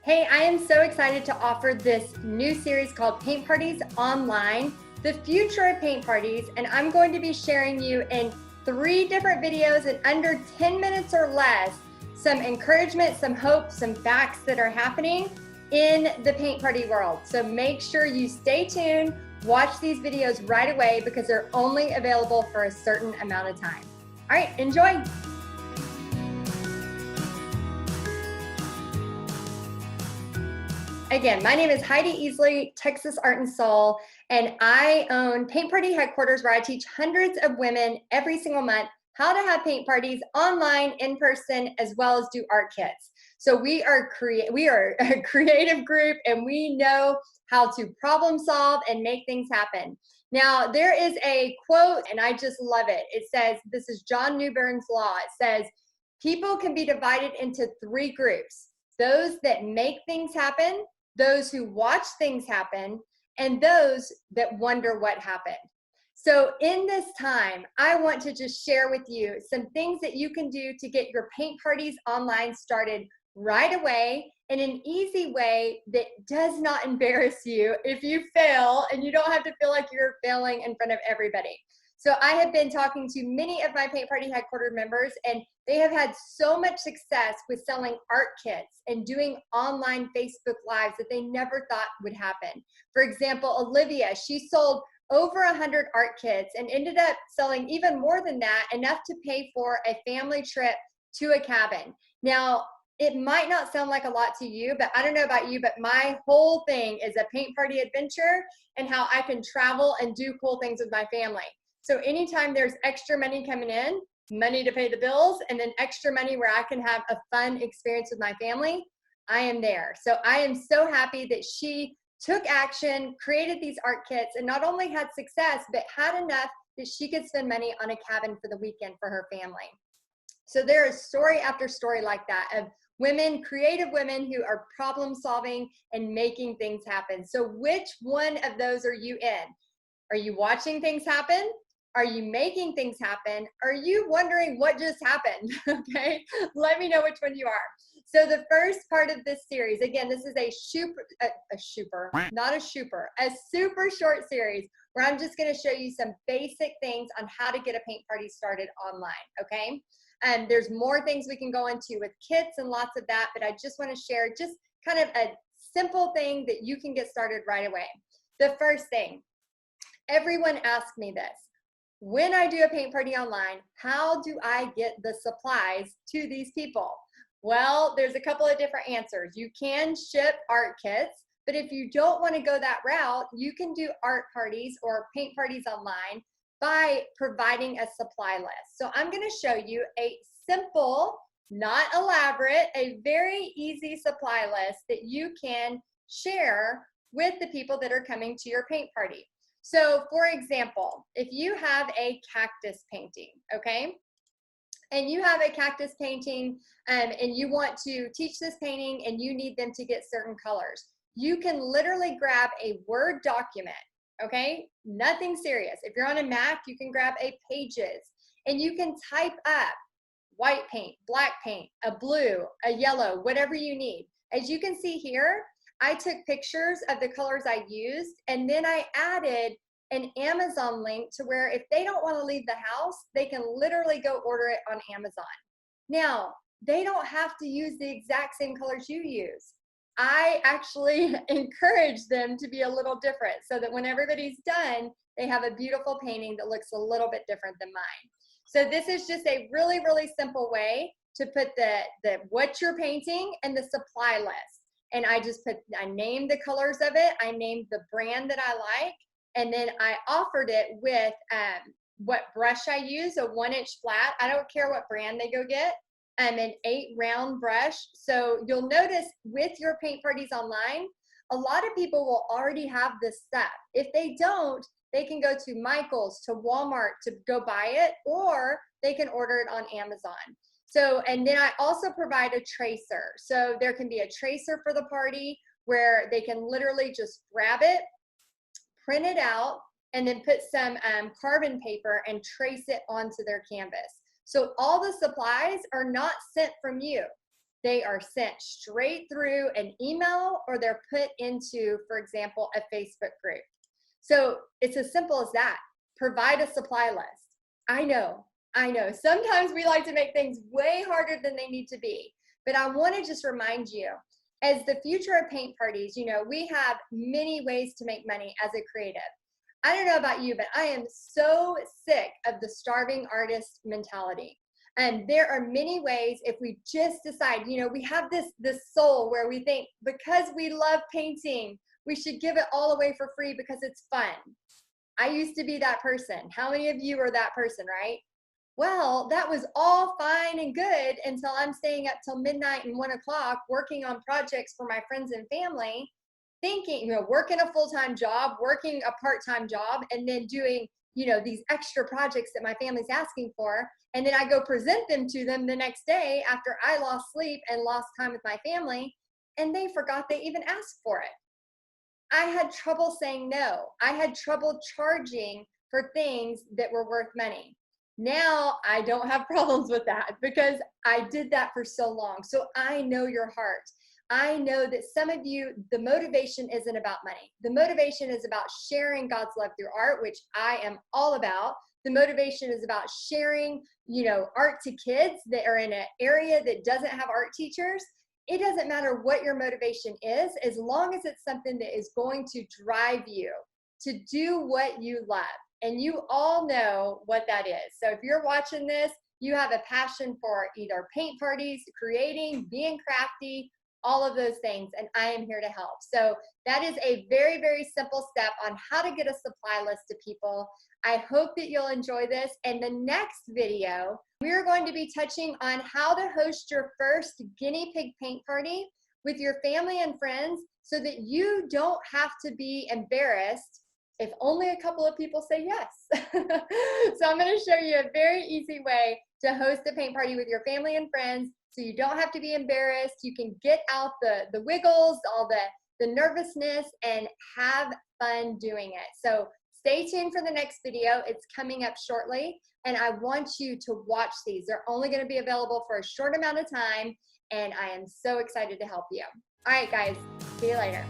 Hey, I am so excited to offer this new series called Paint Parties Online, the future of paint parties, and I'm going to be sharing you in 3 different videos in under 10 minutes or less, some encouragement, some hope, some facts that are happening in the paint party world. So make sure you stay tuned, watch these videos right away because they're only available for a certain amount of time. All right, enjoy. Again, my name is Heidi Easley, Texas Art and Soul, and I own Paint Party Headquarters, where I teach hundreds of women every single month how to have paint parties online, in person, as well as do art kits. So we are a creative group, and we know how to problem solve and make things happen. Now, there is a quote, and I just love it. It says, this is John Newbern's law. It says, people can be divided into 3 groups: those that make things happen, those who watch things happen, and those that wonder what happened. So in this time, I want to just share with you some things that you can do to get your paint parties online started right away in an easy way that does not embarrass you if you fail, and you don't have to feel like you're failing in front of everybody. So I have been talking to many of my Paint Party Headquarters members, and they have had so much success with selling art kits and doing online Facebook Lives that they never thought would happen. For example, Olivia, she sold over 100 art kits and ended up selling even more than that, enough to pay for a family trip to a cabin. Now, it might not sound like a lot to you, but I don't know about you, but my whole thing is a paint party adventure and how I can travel and do cool things with my family. So anytime there's extra money coming in, money to pay the bills, and then extra money where I can have a fun experience with my family, I am there. So I am so happy that she took action, created these art kits, and not only had success, but had enough that she could spend money on a cabin for the weekend for her family. So there is story after story like that of women, creative women, who are problem solving and making things happen. So which one of those are you in? Are you watching things happen? Are you making things happen? Are you wondering what just happened? Okay, let me know which one you are. So the first part of this series, again, this is a super short series where I'm just going to show you some basic things on how to get a paint party started online, okay? And there's more things we can go into with kits and lots of that, but I just want to share just kind of a simple thing that you can get started right away. The first thing, everyone asks me this: when I do a paint party online, how do I get the supplies to these people? Well, there's a couple of different answers. You can ship art kits, but if you don't want to go that route, you can do art parties or paint parties online by providing a supply list. So I'm going to show you a simple, not elaborate, a very easy supply list that you can share with the people that are coming to your paint party. So for example, if you have a cactus painting, okay, and you have a cactus painting and you want to teach this painting and you need them to get certain colors, you can literally grab a Word document, okay, nothing serious. If you're on a Mac, you can grab a Pages, and you can type up white paint, black paint, a blue, a yellow, whatever you need. As you can see here, I took pictures of the colors I used, and then I added an Amazon link to where if they don't want to leave the house, they can literally go order it on Amazon. Now, they don't have to use the exact same colors you use. I actually encourage them to be a little different so that when everybody's done, they have a beautiful painting that looks a little bit different than mine. So this is just a really, really simple way to put the what you're painting and the supply list. And I named the colors of it, I named the brand that I like, and then I offered it with what brush I use, a 1-inch flat. I don't care what brand they go get, an 8 round brush. So you'll notice with your paint parties online, a lot of people will already have this stuff. If they don't, they can go to Michael's, to Walmart to go buy it, or they can order it on Amazon. So, and then I also provide a tracer. So there can be a tracer for the party where they can literally just grab it, print it out, and then put some carbon paper and trace it onto their canvas. So all the supplies are not sent from you. they are sent straight through an email or they're put into, for example, a Facebook group. So it's as simple as that. Provide a supply list. I know. Sometimes we like to make things way harder than they need to be. But I want to just remind you, as the future of paint parties, we have many ways to make money as a creative. I don't know about you, but I am so sick of the starving artist mentality. And there are many ways if we just decide, we have this soul where we think because we love painting, we should give it all away for free because it's fun. I used to be that person. How many of you are that person, right? Well, that was all fine and good until I'm staying up till midnight and 1 o'clock working on projects for my friends and family, thinking, working a full-time job, working a part-time job, and then doing, these extra projects that my family's asking for. And then I go present them to them the next day after I lost sleep and lost time with my family, and they forgot they even asked for it. I had trouble saying no. I had trouble charging for things that were worth money. Now I don't have problems with that because I did that for so long. So I know your heart. I know that some of you, the motivation isn't about money. The motivation is about sharing God's love through art, which I am all about. The motivation is about sharing, art to kids that are in an area that doesn't have art teachers. It doesn't matter what your motivation is, as long as it's something that is going to drive you to do what you love. And you all know what that is. So if you're watching this, you have a passion for either paint parties, creating, being crafty, all of those things, and I am here to help. So that is a very, very simple step on how to get a supply list to people. I hope that you'll enjoy this. In the next video, we're going to be touching on how to host your first guinea pig paint party with your family and friends so that you don't have to be embarrassed if only a couple of people say yes. So I'm going to show you a very easy way to host a paint party with your family and friends so you don't have to be embarrassed. You can get out the wiggles, all the nervousness, and have fun doing it. So stay tuned for the next video. It's coming up shortly, and I want you to watch these. They're only going to be available for a short amount of time, and I am so excited to help you. All right, guys, see you later.